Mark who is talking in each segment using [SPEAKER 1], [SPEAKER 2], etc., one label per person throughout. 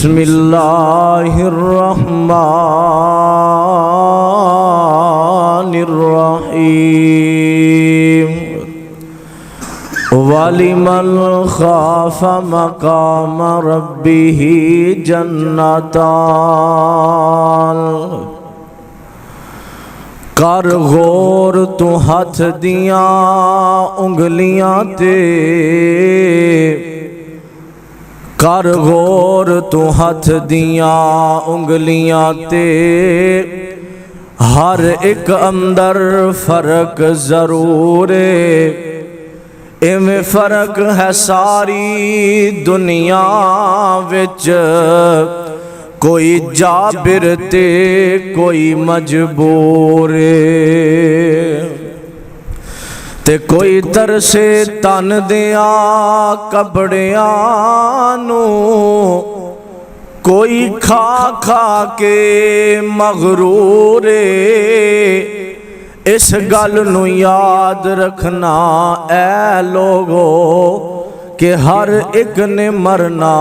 [SPEAKER 1] बिस्मिल्लाहिर्रहमानिर्रहीम। वलिमन खाफ मकाम रब्बिही जन्नतान। कर गौर तू हथ दियां उंगलियां ते, कर गौर तू हथ दियां उंगलियां ते, हर एक अंदर फर्क जरूर है। इवें फर्क है सारी दुनिया विच, कोई जाबिर ते कोई मजबूर ते कोई तरसे तन दिया कपड़ियां नू, कोई खा खा के मगरूर। इस गल नू याद रखना ऐ लोगो कि हर एक ने मरना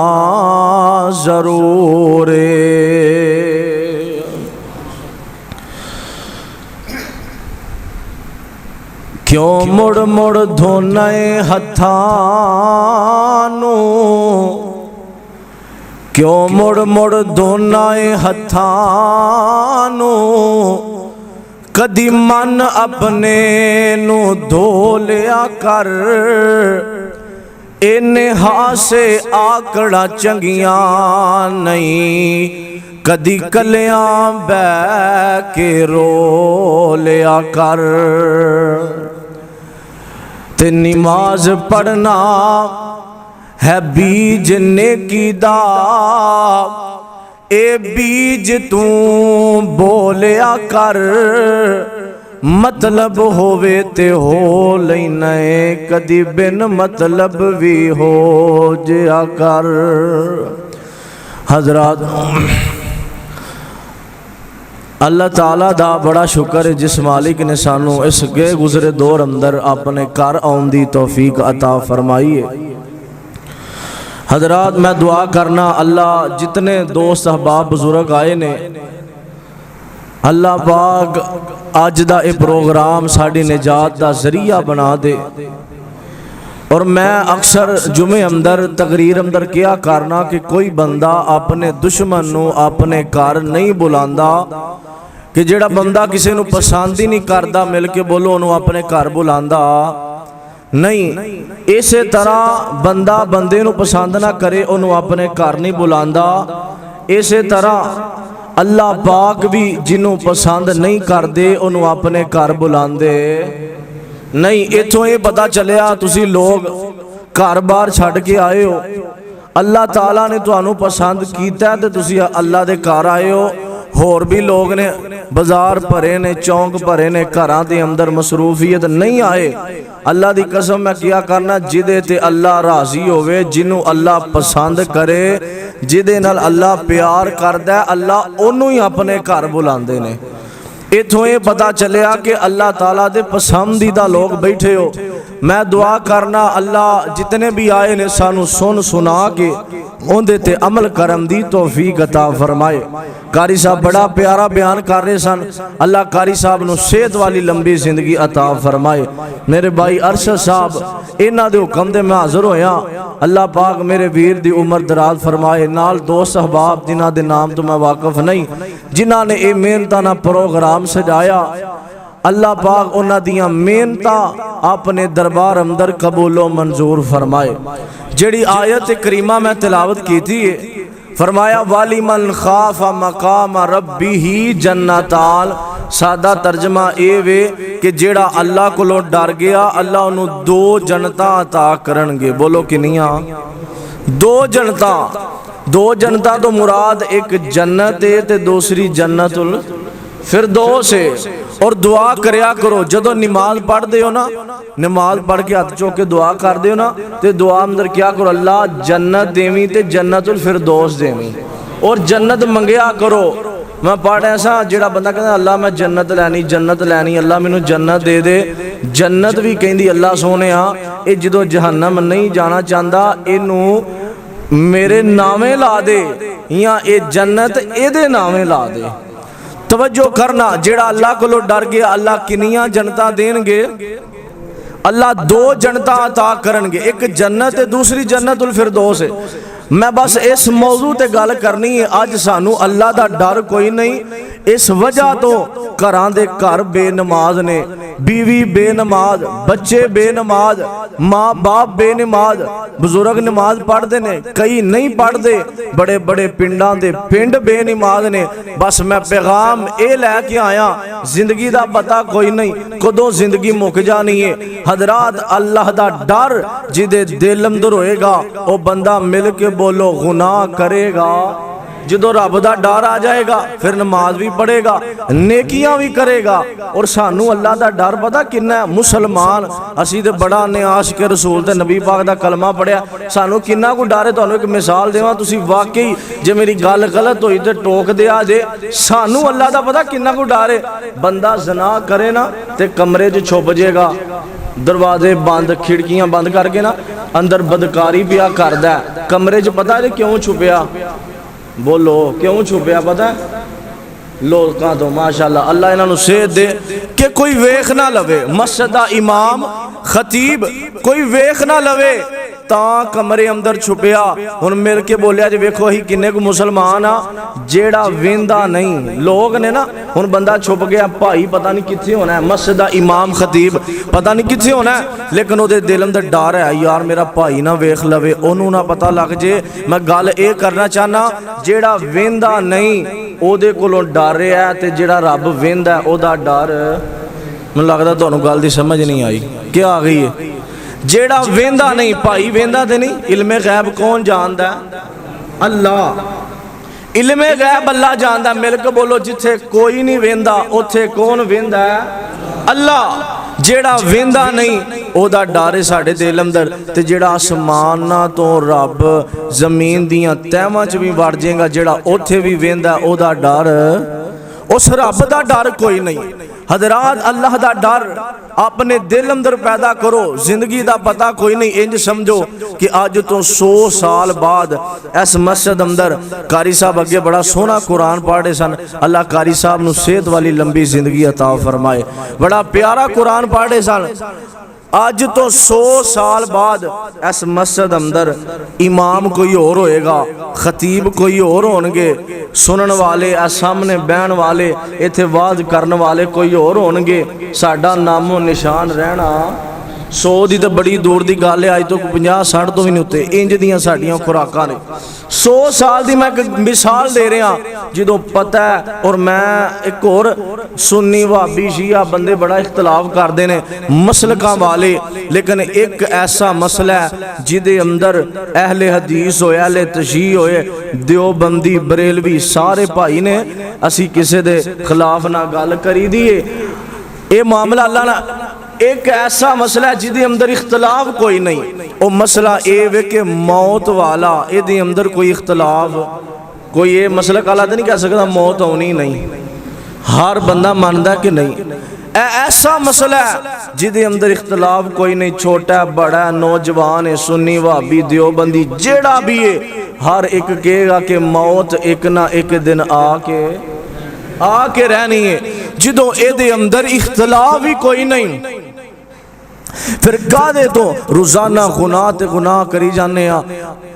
[SPEAKER 1] जरूर है। क्यों मुड़ मुड़ धोने हत्थां नू, क्यों मुड़ मुड़ धोने हत्थां नू, कदी मन अपने नू धो लिया कर। इन्ने हासे आकड़ा चंगियां नहीं, कदी कलियां बह के रो लिया कर। ते नमाज पढ़ना है बीज नेकी दा, ए बीज तू बोलिया कर। मतलब होवे ते हो लेना है, कदी बिन मतलब भी हो जिया कर। हजरात, अल्लाह ताला दा बड़ा शुक्र है जिस मालिक ने सानू इस गए गुजरे दौर अंदर अपने घर आउण दी तौफीक अता फरमाई है। हजरात, मैं दुआ करना अल्लाह जितने दोस्त अहबाब बुजुर्ग आए ने, अल्लाह पाक अज दा ये प्रोग्राम साड़ी निजात दा जरिया बना दे। और मैं अक्सर जुमे अंदर तकरीर अंदर क्या करना कि कोई बंदा अपने दुश्मन नू अपने घर नहीं बुलांदा, कि जेड़ा बंदा किसी नू पसंद ही नहीं करता मिल के बोलो उन्होंने अपने घर बुलांदा नहीं। इस तरह बंदा बंदे नू पसंद ना करे उन्होंने अपने घर नहीं बुलांदा। इस तरह अल्लाह पाक भी जिन्हों पसंद नहीं करते उन्होंने अपने घर बुलांदे नहीं। इथों ये पता चलिया तुसी लोग घर बार छड़ के आए हो, अल्लाह ताला ने तुहानू पसंद किया तो तुसी अल्लाह दे घर आए हो। होर भी लोग ने बाजार भरे ने, चौंक भरे ने, घरां दे अंदर मसरूफियत नहीं आए। अल्लाह दी कसम मैं क्या करना, जिदे ते अल्लाह राजी होवे, जिन्हों अल्लाह पसंद करे, जिदे नाल अल्लाह प्यार करदा है, अल्लाह ओनू ही अपने घर बुलांदे ने। इथों ये पता चलिया कि अल्लाह ताला दे पसंदीदा लोग बैठे हो। मैं दुआ करना अल्लाह जितने भी आए ने सानू सुन सुना के उहदे ते अमल करन दी तौफीक अता फरमाए। कारी साहब बड़ा प्यारा बयान कर रहे सन, अल्लाह कारी साहब नू सेहत वाली लंबी जिंदगी अता फरमाए। मेरे भाई अरशद साहब इन्हां दे हुक्म दे मैं हाज़र होया, अल्लाह पाक मेरे वीर दी उम्र दराज फरमाए। नाल दोस्त अहबाब जिन्हां दे नाम तो मैं वाकफ नहीं, जिन्हां ने ये मेहनतां नाल प्रोग्राम सजाया, अल्लाह पाक उन्हां दियां मेहनतां अपने दरबार अंदर कबूलो मंजूर फरमाए। जेड़ी आयत करीमा मैं तिलावत की थी, फरमाया वाली मन खाफ मकाम रब्बिही जन्नतान। सादा तर्जमा ये वे कि जेड़ा अल्लाह कोलों डर गया, अल्लाह उन्होंने दो जन्नतां अता करनगे। बोलो किनियां? दो जन्नतां। दो जन्नतां तो मुराद एक जन्नत है ते दूसरी जन्नतुल फिरदौस है। और दुआ करया करो जदों नमाज पढ़ते हो ना, नमाज पढ़ के हथ चुक के दुआ करते हो ना, तो दुआ अंदर क्या करो, अल्लाह जन्नत देवी ते जन्नतुल फिरदौस देवी। और जन्नत मंगया करो। मैं पढ़ ऐसा जेड़ा बंदा कहता अल्लाह मैं जन्नत लैनी, जन्नत लैनी, अल्लाह मैनू जन्नत दे दे। जन्नत भी कहती अल्लाह सोने ये जो जहन्नम नहीं जाना चाहता, इनू मेरे नामे ला दे या ये जन्नत एदे नामे ला दे। तवज्जो करना, जेड़ा अल्लाह को डर गया अल्लाह किनियां जनता देंगे। अल्लाह दो जनता अता करनगे, एक जन्नत है दूसरी जन्नतुल फिरदौस है। मैं बस इस मौजू ते गल करनी है। अज सानू अल्लाह दा डर कोई नहीं, इस वजह तो घरां दे घर बेनमाज ने, बीवी बेनमाज, बच्चे बेनमाज, माँ बाप बेनमाज, बुजुर्ग नमाज पढ़ते ने, कई नहीं पढ़ते, बड़े बड़े पिंडां दे पिंड बेनमाज ने। बस मैं पैगाम ये लैके आया, जिंदगी दा पता कोई नहीं कदों जिंदगी मुक जानी है। हजरात अल्लाह दा डर जिदे दिल अंदर होएगा वो बंदा मिल के बोलो गुनाह करेगा। जो रब दा डर आ जाएगा फिर नमाज भी पढ़ेगा, नेकियां भी करेगा। और सानू अल्लाह दा डर पता किन्ना है? मुसलमान असी तो बड़ा ने आशिक रसूल ते नबी पाक दा कलमा पढ़िया, सानू किन्ना को डर है। तुहानू एक मिसाल देवां, तुसी वाकई जे मेरी गल गलत होई ते टोक दिया जे। सानू अल्लाह दा पता किन्ना को डर है? बंदा ज़ना करे ना ते कमरे च छुप जाएगा, दरवाजे बंद, खिड़कियां बंद करके ना अंदर बदकारी पिया करदा, कमरे च पता है क्यों छुपया? बोलो क्यों छुपया? पता है लोगों तो माशाअल्लाह अल्लाह इन्होंने सेहत दे कि कोई वेख ना लवे, मस्जिद दा इमाम खतीब कोई वेख ना लवे ता कमरे अंदर छुपया। हुण मिल के बोलिया जी वेखो ही किन्ने को मुसलमान आ जेड़ा वेंदा नहीं। लोग ने ना हुण बंदा छुप गया, भाई पता नहीं कित्थे होना है, मस्जिद दा इमाम खतीब पता नहीं कित्थे होना है, लेकिन उहदे दिल अंदर डर है यार मेरा भाई ना वेख लवे, ओनू ना पता लग जे। मैं गल ये करना चाहना, जेड़ा वेंदा नहीं ओहदे कोलों डर है ते जेड़ा रब वेंदा ओहदा डर। मैनूं लगदा तुहानूं गल दी समझ नहीं आई, क्या आ गई है? जेड़ा वेंदा नहीं, भाई वेंदा ते नहीं, इल्मे गैब कौन जानदा? अल्लाह। इल्मे गैब अल्लाह जानदा। मिल के बोलो जिथे कोई नहीं वेंदा उथे कौन वेंदा है? अल्लाह। जेड़ा वेंदा नहीं ओदा डर है साडे दिल अंदर, ते जेड़ा आसमानां तो रब जमीन दियां तैवां च भी वड़ जाएगा, जेड़ा उथे भी वेंदा ओदा डर, उस रब दा डर कोई नहीं। हजरात अल्लाह दा डर अपने दिल अंदर पैदा करो, जिंदगी दा पता कोई नहीं। इंज समझो कि अज तो 100 साल बाद इस मस्जिद अंदर कारी साहब अगे बड़ा सोहना कुरान पढ़े सन। अल्लाह कारी साहब नूं सेहत वाली लंबी जिंदगी अता फरमाए, बड़ा प्यारा कुरान पढ़े सन। अज तो 100 साल बाद इस मस्जिद अंदर इमाम कोई और होएगा, खतीब कोई और होणगे, सुनन वाले सामने बहन वाले इत्थे वाज करन वाले कोई और होणगे, साडा नामो निशान रहना 100 की तो बड़ी दूर की गल है, अज तो 50-60 तो भी नहीं उत्ते इंज दियां साडियां खुराकां ने। 100 साल की मैं एक मिसाल दे रहा जो पता है। और मैं एक और सुन्नी भाबी शिया बंदे बड़ा इख्तलाफ करते हैं मसलकां वाले, लेकिन एक ऐसा मसला है जिदे अंदर अहले हदीस होए, अहले तशीह होए, देवबंदी बरेलवी सारे भाई ने, असी किसी के खिलाफ ना गल करी दी है। ये मामला अल्लाह ना एक ऐसा मसला है जिदे अंदर इख्तलाफ कोई नहीं। वो मसला ये वे कि मौत वाला, ये अंदर कोई इख्तलाफ कोई ये मसलक वाला तो नहीं कह सकता मौत आनी नहीं, हर बंदा मानता कि नहीं। ऐसा मसला है जिदे अंदर इख्तलाफ कोई नहीं, छोटा बड़ा नौजवान है, सुन्नी भाबी देवबंदी जेड़ा भी है, हर एक कहेगा कि मौत एक ना एक दिन आके रहनी है। जिदों ए अंदर इख्तलाफ ही कोई नहीं, फिर कादे तो रोजाना गुनाह ते गुनाह करी जाने।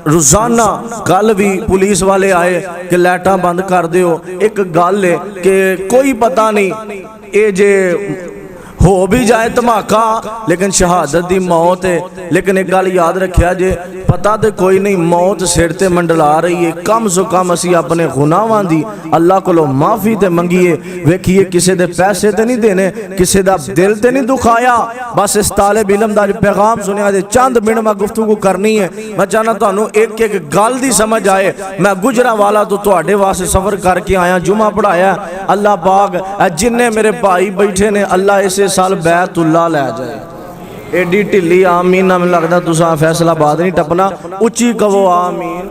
[SPEAKER 1] रोजाना कल भी पुलिस वाले आए कि लाइटां बंद कर दियो। एक गल है कि कोई पता नहीं ये जे हो भी जाए धमाका लेकिन शहादत दी मौत है। लेकिन एक गल याद रखिया जे पता तो कोई नहीं, मौत सिर ते मंडला रही है। कम सो कम असी अपने गुनाहां दी अल्लाह कोलों माफ़ी ते मंगीए। वेखिए किसी दे पैसे ते नहीं देने, किसी दा दिल ते नहीं दुखाया। बस इस तालिब इलम दा पैगाम सुनिया जे चंद मिनट में गुफ्तगू करनी है। मैं चाहना तुहानू एक एक गल दी समझ आए। मैं गुजरांवाला तो तुहाडे वास्ते सफर करके आया, जुमा पढ़ाया। अल्लाह पाक जिन्ने मेरे भाई बैठे ने अल्लाह इसे साल बैतुल्ला लै जाए। एडी ढिली आमीन ना मैनूं लगदा तुसां फैसलाबाद नहीं टपना, उच्ची कहो आमीन।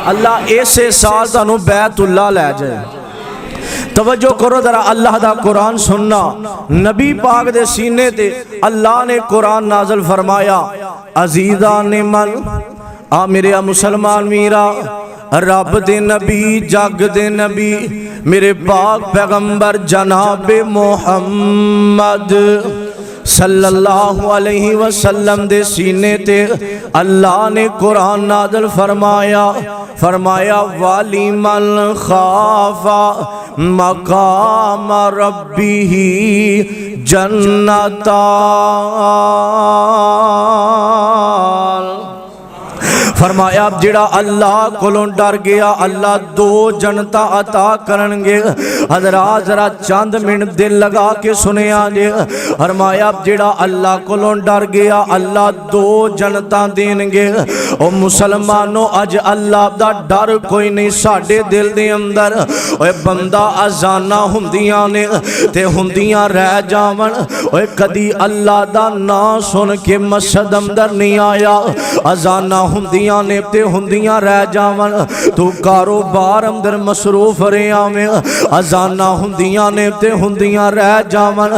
[SPEAKER 1] अल्लाह इसे साल तुहानूं बैतुल्ला लै जाए। तवज्जो करो जरा, अल्लाह दा कुरान सुनना। नबी पाक दे सीने ते अल्लाह ने कुरान नाज़िल फरमाया, अजीज़ा ने मन आ मेरे मुसलमान वीरा, रब दे नबी जग दे नबी मेरे पाक पैगंबर जनाबे मोहम्मद सल्लल्लाहु अलैहि वसल्लम दे सीने ते अल्लाह ने कुरान नाज़िल फरमाया, फरमाया वाली मन खाफा मकाम रब्बिही जन्नतान। फरमाया जिहड़ा अल्लाह कोलों डर गया अल्लाह दो जनता अता करनगे। हज़रात जरा चंद मिनट दिल लगा के सुनिया जे। फरमाया जिहड़ा अल्लाह कोलों डर गया अल्लाह दो जनता देंगे। ओ मुसलमानों अज अल्लाह दा डर कोई नहीं साडे दिल दे अंदर। ओए बंदा अजाना हुंदियां ने ते हुंदियां रह जावन। ओए कदी अल्लाह दा नाम सुन के मस्जिद अंदर नहीं आया, अजाना हुंदियां ने ते हुंदियां रह जावन। तू कारोबार अंदर मसरूफ रहा में, अजाना हुंदियां ने ते हुंदियां रह जावन।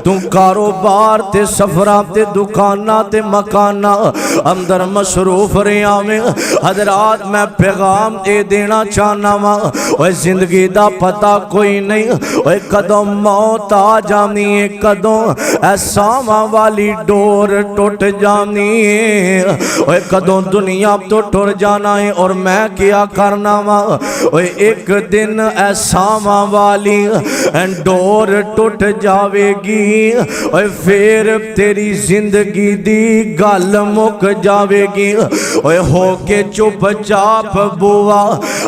[SPEAKER 1] तू कारोबार ते सफरां ते दुकानां ते मकानां अंदर मसरूफ रहा में। हजरात मैं पैगाम ये देना चाहना वा, ओए जिंदगी दा पता कोई नहीं। ओए कदों मौत आ जानी है, कदों ऐसावां वाली डोर टुट जानी है। ओए कदों दुनिया तो टुर जाना है और मैं क्या करना वा। ओए एक दिन ऐसावां वाली डोर टुट जावेगी। ओए फिर तेरी जिंदगी दी गल मुक जावेगी। ओए हो के चुपचाप बुआ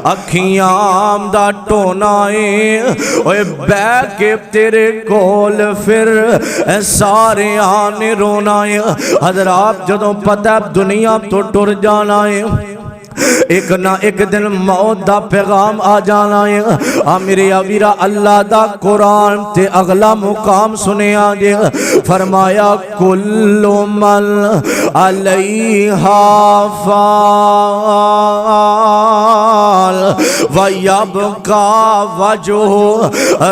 [SPEAKER 1] अखियां दा टोना है। ओए बह के तेरे कोल फिर सारे आने रोना है। हज़रात जदों पता दुनिया तो टुर जाना है, एक ना एक दिन मौत दा पैगाम आ जाना है। आ मेरे वीरा अल्लाह दा कुरान ते अगला मुकाम सुनिया जे। फरमाया कुल्लु मन अलैहा फाल व यबका वजहु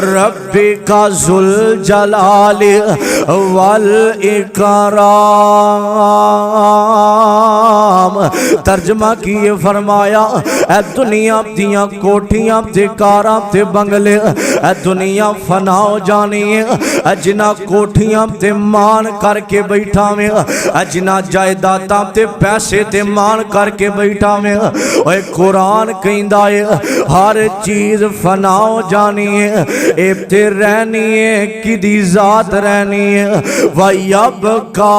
[SPEAKER 1] रब्बिका जुल जलाली वल इकराम। तर्जमा किए फरमाया ए दुनिया दियां कोठियां ते कारां ते बंगले ए दुनिया फना हो जानी है। जिन्ना कोठियां ते मान करके बैठा में, जिन्ना जायदादां ते पैसे ते मान करके बैठा में। ओए कुरान कहंदा है हर चीज फना हो जानी है, ए ते रहनी है किदी जात रहनी है। वयबका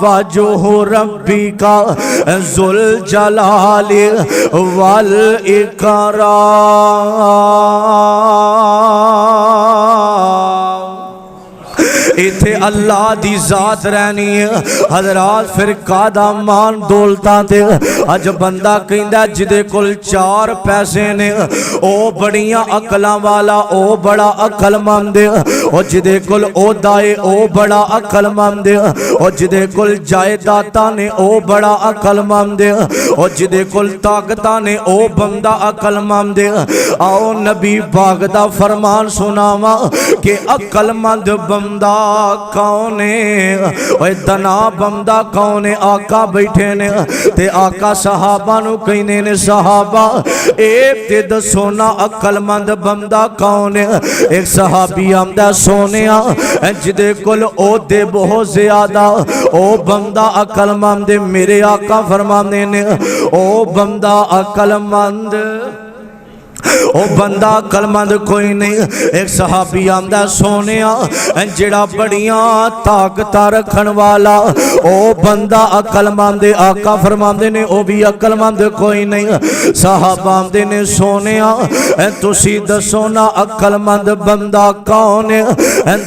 [SPEAKER 1] वजहु रब्बिका जुल जलाली वल इकराम। इथे अल्लाह दी जात रहनी है। हज़रात फिर कादा मान दौलतां ते अज बंदा कहंदा जिदे कोल चार पैसे ने ओ बड़ियां अकलां वाला, ओ बड़ा अकलमंद है। ओ जिदे कोल ओहदा है ओ बड़ा अकलमंद है। ओ जिदे कोल जायदादां ने ओ बड़ा अकलमंद है। ओ जिदे कोल ताकतां ने ओ बंदा अकलमंद है। आओ नबी पाक दा फरमान सुनावा कि अकलमंद बंदा कौन है। ओए दना बंदा कौन है। आका बैठे ने ते आका सहाबा नु कहने ने सहाबा ए ते दसो ना अकलमंद बंदा कौन है। एक सहाबी आंदा सोनिया जिदे कोल ओहदे बहुत ज्यादा ओ बंदा अकलमंद। मेरे आका फरमाने ने ओ बंदा अकलमंद, ओ बंदा अकलमंद कोई नहीं। एक सहाबी आंदा सोनिया जेड़ा बड़ियां ताकत रखन वाला ओ बंदा अकलमंद। आका फरमांदे ने ओ भी अकलमंद कोई नहीं। सहाबा आंदे ने सोनिया तुसी दसो ना अकलमंद बंदा कौन है,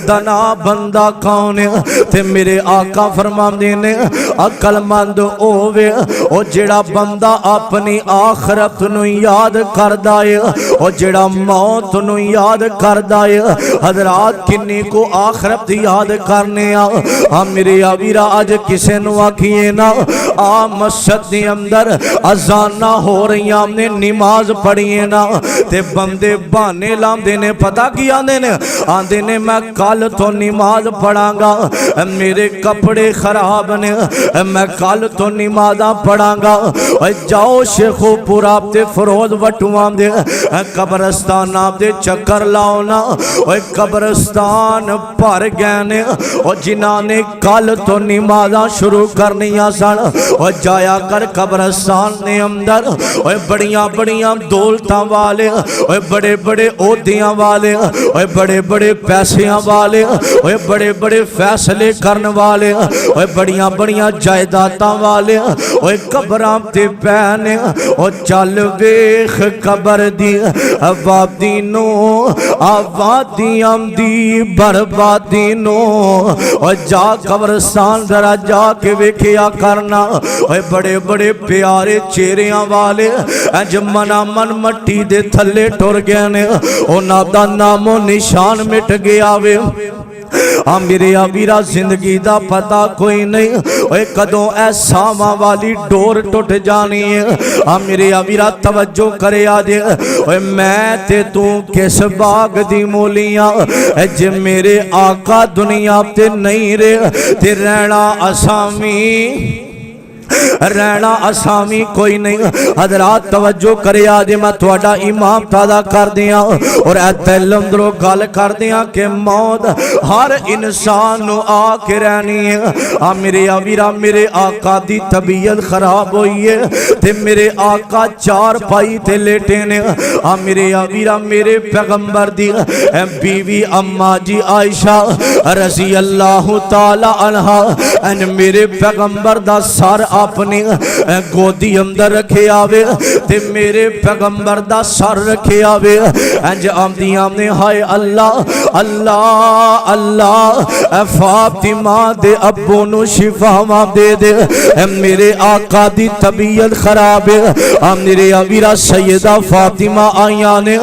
[SPEAKER 1] दना बंदा कौन है। ते मेरे आका फरमांदे ने अकलमंद ओवे ओ जेड़ा बंदा अपनी आखरत नूं याद करदा है। और जेड़ा मौत नू याद करदा है हजरात किन्नी को आखरत याद करने आ मेरे वीरा अज किसे नू आखिए ना आ मस्जिद दे अंदर अजाना हो रही ने नमाज पढ़िए ना ते बंदे बहाने लांदे ने पता की आंदे ने मैं कल तो नमाज पढ़ांगा मेरे कपड़े खराब ने मैं कल तो नमाजा पढ़ांगा जाओ शेखोपुरा ते फरोज वटुआ दे कब्रस्तान दे चक्कर लाओ ना कब्रस्तान भर गए ने और जिन्हों ने कल तो नमाजा शुरू करनिया सन और जाया कर कब्रस्तान ने अंदर बड़िया बड़िया दौलतां वाले बड़े बड़े ओहदियां वाले बड़े बड़े पैसियां वाले बड़े बड़े फैसले करने वाले बड़िया बड़िया जायदादां वाले कब्रां ते पैने और चल वेख कबर दी आबादी नो आबादियां दी बर्बादी नो और जा कब्रस्तान जरा जाके वेखिया करना बड़े बड़े प्यारे चेहरिया वाले अज मना मन मट्टी दे थले टुर गए ने उन्हां दा नामो निशान मिट गया वे मेरे वीरा जिंदगी दा पता कोई नहीं कदों ऐसावा वाली डोर टुट जानी है मेरे वीरा तवज्जो करे आजे मैं ते तू किस बाग दी मूलियां जे मेरे आका दुनिया ते नहीं रे ते रहना असामी रहना असामी कोई नहीं हजरात तवज्जो करे आजे मैं थोड़ा इमाम तादा कर दिया और दिल अंदरों गल कर दिया कि मौत हर इंसान नू आके रहनी है मेरे वीरा मेरे आका दी तबीयत खराब हुई है ते मेरे आका चार पाई ते लेटे ने मेरे वीरा मेरे पैगंबर दी बीवी अम्मा जी आयशा रजी अल्लाह तआला अन्हा मेरे पैगंबर दा सर अपनी गोदी अंदर रखे आवे ते मेरे पैगंबर दा सर रखे आवे इंज आमदी आमने हाय अल्लाह अल्लाह अल्लाह फातिमा दे अब्बू नु शिफावा दे दे मेरे आका दी तबीयत खराब है मेरे वीरा सैयदा फातिमा आईया ने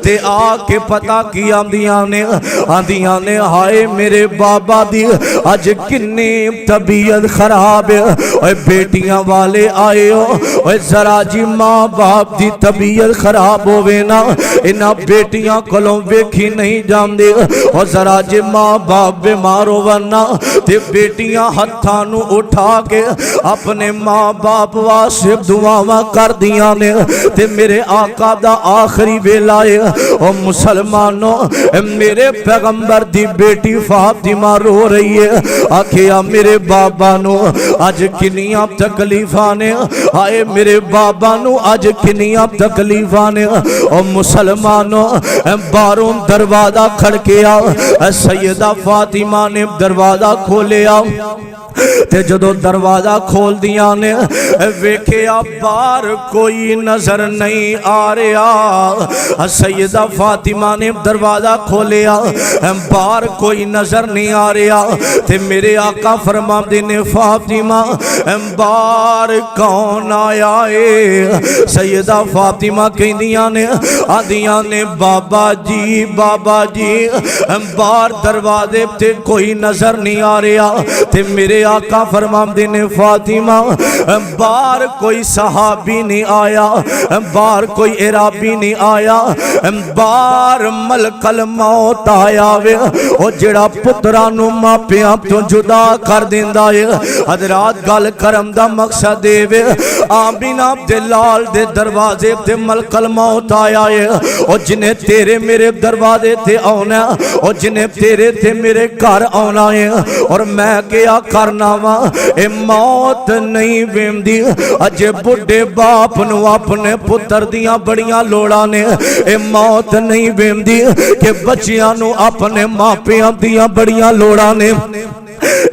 [SPEAKER 1] ते आके पता की आंदियां ने हाय मेरे बाबा दी अज किन्नी तबीयत खराब है बेटियां वाले आए हो जरा जी माँ बाप की तबीयत खराब होवे ना इन्हां बेटियां कोलों वेखी नहीं जांदे और जरा जी माँ बाप बीमार होवन ना ते बेटियां हत्थां नू उठा के अपने माँ बाप वास्ते दुआवां कर दियां ने ते मेरे आका दा आखिरी वेला है ओ मुसलमानों मेरे पैगंबर दी बेटी फातिमा रो रही है आखिया मेरे बाबा नू अज किन्नियां तकलीफां ने हाय मेरे बाबा नू अज किन्नियां तकलीफां ने ओ मुसलमानों बाहरों दरवाजा खड़किया सैयदा फातिमा ने दरवाजा खोलिया ते जदों दरवाजा खोल दिया ने वेखिया बाहर कोई नजर नहीं आ रहा सैयदा फातिमा ने दरवाजा खोलिया बाहर कोई नजर नहीं आ रहा ते मेरे आका फरमाते ने फातिमा बाहर कौन आया है सैयदा फातिमा कहदियां ने आदियां ने बाबा जी बाहर दरवाजे ते कोई नजर नहीं आ रहा ते मेरे आका फरमाते ने फातिमा बाहर कोई सहाबी नहीं आया बाहर कोई इराबी नहीं आया बाहर मलकल मौत आया वे ओ जेड़ा पुत्रा नू मापियां तो जुदा कर दिंदा है हजरात गल करम दा मकसद देवे आमिना दे लाल दे दरवाजे ते मलकल मौत आया है ओ जिन्हें तेरे मेरे दरवाजे ते आना ओ जिन्हें तेरे ते मेरे घर आना है और मैं क्या करना वा ए मौत नहीं वेंदी अजे बुढ़े बाप नू अपने पुत्र दियां बड़ियां लोड़ां ने ए मौत नहीं वेंदी कि बच्चियां नू अपने मापियां दियां बड़ियां लोड़ां ने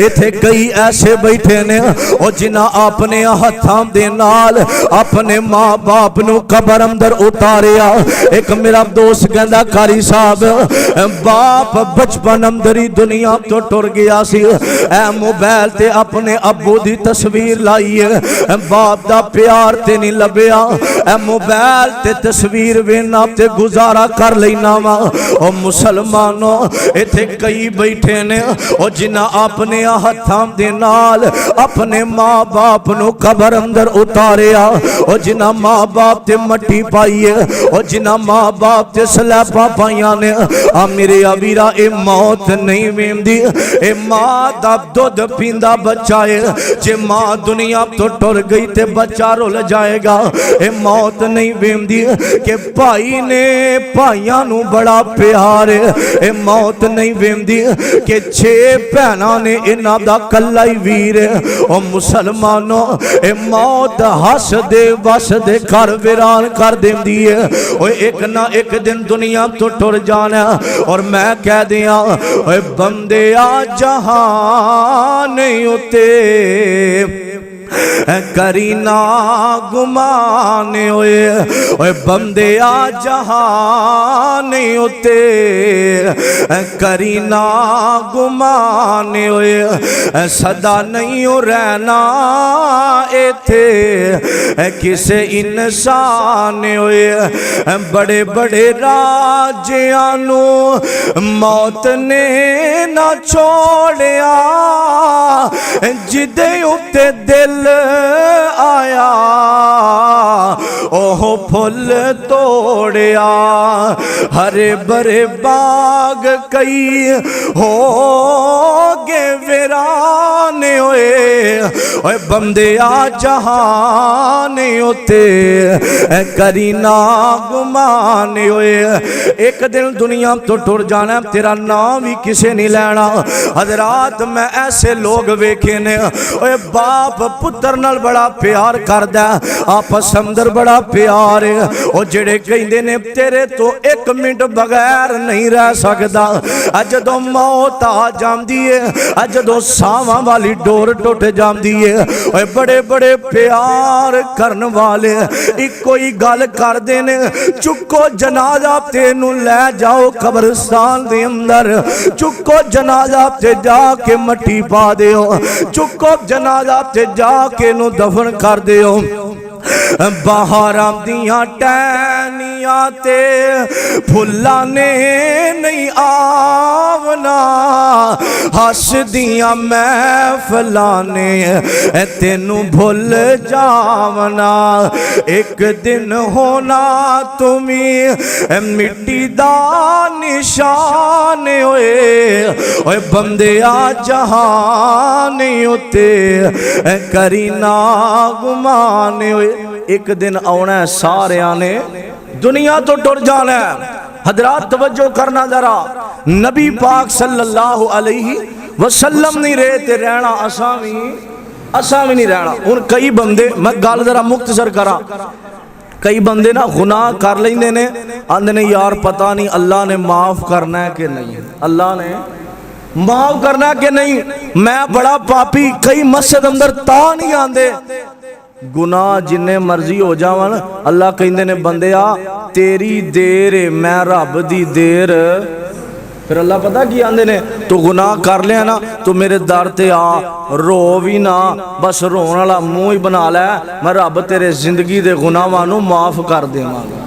[SPEAKER 1] इथे कई ऐसे बैठे ने और जिन्हां अपने हत्थां दे नाल अपने मां बाप नूं कबर अंदर उतारिया। एक मेरा दोस्त कहंदा कारी साहब बाप बचपन अंदर ही दुनिया तो टुर गया सी, ऐ मोबाइल ते अपने अब्बू दी तस्वीर लाई है, बाप दा प्यार ते नहीं लभ्या, ऐ मोबाइल ते तस्वीर वेना ते गुजारा कर लेना वा। ओ मुसलमानों इथे कई बैठे ने और जिन्हां अपने हत्थां दे नाल अपने मां बाप नूं कबर अंदर उतारिया, और जिन्हां मां बाप ते मट्टी पाई है, और जिन्हां मां बाप ते सलैपा पाइयां ने। आ मेरे अवीरा ए मौत नहीं वेंदी, ए मां दा दुध पींदा बच्चा है, जे मां दुनिया तो टुर गई ते बच्चा रुल जाएगा। ए मौत नहीं वेंदी कि भाई ने भाइयां नूं बड़ा प्यार है, ए मौत नहीं वेंदी कि 6 भैणां ने इन्हां दा कल्ला ही वीर है। ओ मुसलमानों ए मौत हस दे बस दे घर वीरान कर देंदी है। ओ एक ना एक दिन दुनिया तो टुर जाना, और मैं कह दिया ओए बंदे आ जहान उते करी ना गुमान ओए, ओए बंदे आ जहान उते करी ना गुमान ओए, सदा नहीं रहना इथे किसे इंसान ओए। बड़े बड़े राजियां नू मौत ने ना छोड़िया, जिदे उत्ते दिल आया ओह फुल तोड़िया। हरे भरे बाग कई हो गे वीरान ओए, ओए बंदे आ जहान उते करी ना गुमान ओए। एक दिन दुनिया तो टुर जाना, तेरा नाम भी किसे नहीं लेना। हजरात मैं ऐसे लोग वेखे ने, ओए बाप पुत्र नाल बड़ा प्यार करदा, आपस अंदर बड़ा प्यार है, ओ जेड़े कहंदे ने तेरे तो 1 मिनट बगैर नहीं रह सकदा। अज जदों मौत आ जांदी है, अज जदों सावां वाली डोर टुट जांदी है, ओए बड़े बड़े प्यार करन वाले इको ही गल करदे ने, चुको जनाजा तेनू ले जाओ कब्रिस्तान दे अंदर, चुको जनाजा ते जाके मट्टी पा दिओ, चुको जनाजा ते जाके नू दफन कर दिओ। बाहर आंदियां टहनियां ते फुल्लां ने नहीं आवना, हसदियां महफिलां ने तेनू भुल जावना। एक दिन होना तुम्हें मिट्टी दा निशान होए, ओए बंदे आ जहान उते करी ना गुमान होए। एक दिन आना सारिया ने दुनिया तो टुर जाना। हजरात तवज्जो करना जरा, नबी पाक सल्लल्लाहु अलैहि वसल्लम नहीं रहे ते रहना असा भी नहीं रहना। हुण कई बंदे, मैं गल जरा मुख्तसर करा, कई बंदे ना गुनाह कर लेंदे ने, आंदे ने यार पता नहीं अल्लाह ने माफ करना है कि नहीं, अल्लाह ने माफ करना कि नहीं, मैं बड़ा पापी। कई मस्जिद अंदर ता नहीं आंदे, गुनाह जिन्ने मर्जी हो जावन, अल्लाह कहंदे ने बंदिया तेरी देर है मैं रब दी देर। फिर अल्लाह पता की आंदे ने, तू गुनाह कर लिया ना, तू मेरे दर ते आ, रो भी ना, बस रोन वाला मुंह ही बना लै, मैं रब तेरे जिंदगी दे गुनाहां नू माफ कर देवांगा।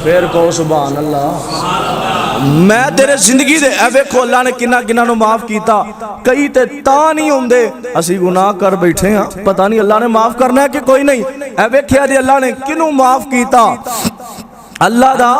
[SPEAKER 1] फिर कहो सुभान अल्लाह, मैं तेरे जिंदगी दे वेखो अल्लाह ने किन्ना किन्ना नू माफ कीता। कई ते ता नहीं होंदे, असी गुनाह कर बैठे हाँ, पता नहीं अल्लाह ने माफ करना है कि कोई नहीं। वेख्या जी अल्लाह ने किनू माफ कीता। अल्लाह दा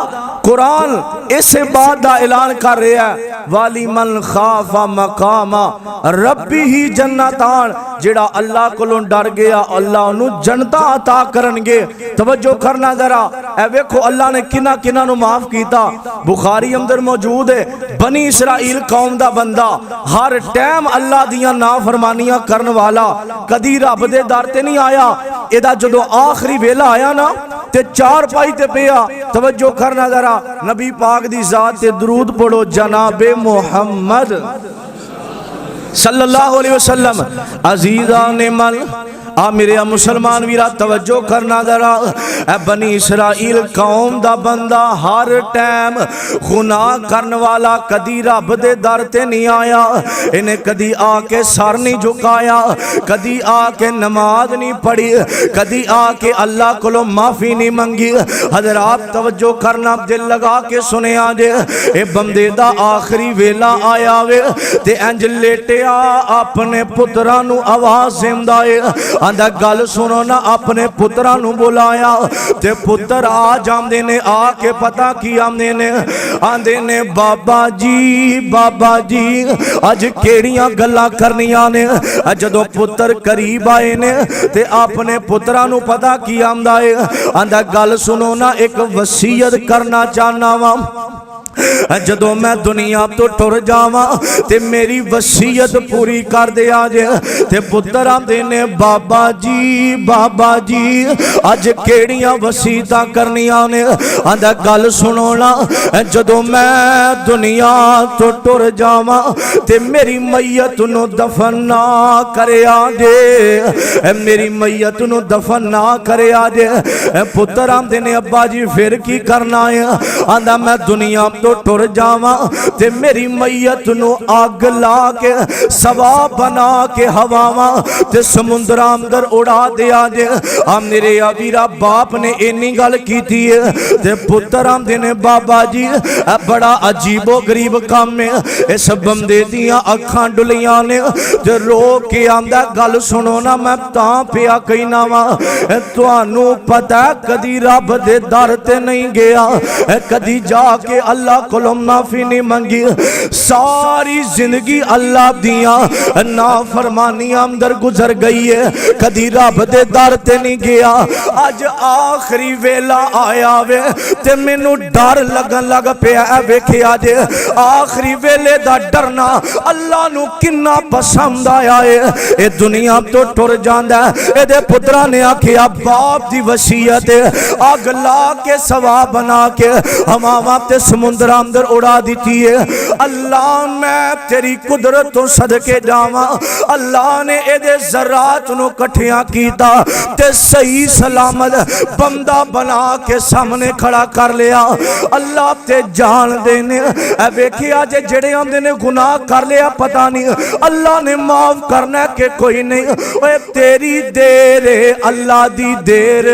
[SPEAKER 1] कुरान इस बात का ऐलान कर रहा है, वाली मन खाफा मकामा रब्बी ही जन्नतान, जेड़ा अल्लाह कोलों डर गया अल्लाह उन्हें जन्नतां अता करनगे। तवज्जो करना जरा, ए वेखो अल्लाह ने किना किना नू माफ कीता। बुखारी अंदर मौजूद है, बनी इसराइल कौम दा बंदा हर टाइम अल्लाह दियां नाफरमानियां करन वाला, कदी रब दे दर ते नहीं आया। एदा जदों आखिरी वेला आया ना ते चार पाई ते पिया। तवज्जो करना जरा, नबी पाक दी जात ते दरूद पढ़ो, जनाबे मोहम्मद सल्लल्लाहु अलैहि वसल्लम। अजीजा ने मन आ मेरे मुसलमान वीरा तवज्जो करना जरा। ए बनी इसराइल कौम दा बंदा हर टाइम गुनाह करने वाला कदी रब दे दर ते नहीं आया, इन्हें कदी आके सर नहीं झुकाया, कदी आके नमाज नहीं पढ़ी, कदी आके अल्लाह को माफी नहीं मंगी। हजरात तवज्जो करना, दिल लगा के सुने जे ए बंदे दा आखिरी वेला आया वे ते इंज लेटिया अपने पुत्रा नू आवाज देंदा है, आंदा गल सुनो ना। अपने पुत्रा नू बुलाया ते पुत्र आ जांदे ने, आके पता की आंदे ने, आंदे ने बाबा जी अज केड़ियां गल्लां करनियां ने। जदों पुत्र करीब आए ने ते अपने पुत्रा नू पता की आंदा है, आंदा गल सुनो ना, एक वसीयत करना चाहना वा। जदों मैं दुनिया तो टुर जावा ते मेरी वसीयत पूरी कर दे जे। ते पुत्र आंदे ने बाबा जी अज केड़ियां वसीयतां करनियां ने। आंदा गल सुनो ना, जदों मैं दुनिया तो टुर जावा ते मेरी मैयत नू दफन ना करिया जे, मेरी मैयत नू दफन ना करिया जे। पुत्र आंदे ने अब्बा जी फिर की करना है? आंदा मैं दुनिया तो टुर जावा ते मेरी मैयत नू अग ला के सवा बना के हवावा ते समुद्र अंदर उड़ा दिया जे। आ मेरे अवीरा बाप ने इन्नी गल कीती है ते पुत्र आंदे ने बाबा जी बड़ा अजीबो गरीब काम है। इस बंदे दियां अखां डुलियां ने ते रो के आंदा गल सुनो ना, मैं तां पिया कहना वा, तुहानू पता कदी रब दे दर ते नहीं गया, कदी जाके अल्लाह कोलों माफी नहीं मंगी। सारी जिंदगी अल्लाह दियां नाफरमानियां अंदर गुजर गई है, कदी रब दे दर ते नहीं गया। अज आखिरी वेला आया वे ते मैनू डर लगन लग पिया। वेखिया जे आखिरी वेले दा डरना अल्लाह नू किन्ना पसंद आया है। ए दुनिया तो टुर जांदा, एदे पुत्रा ने आखिया बाप दी वसीयत अग ला के सवा बना के हवावां ते समुद्र अंदर उड़ा दी है। अल्लाह मैं तेरी कुदरत तो सदके जावा, अल्लाह ने एदे ज़रात नू कठिया कीता ते सही सलामत बंदा बना के सामने खड़ा कर लिया। अल्लाह ते जान देने वेखिया जे जेड़े आंदे ने गुनाह कर लिया पता नहीं अल्लाह ने माफ करना के कोई नहीं। ओए तेरी देर अल्लाह दी देर,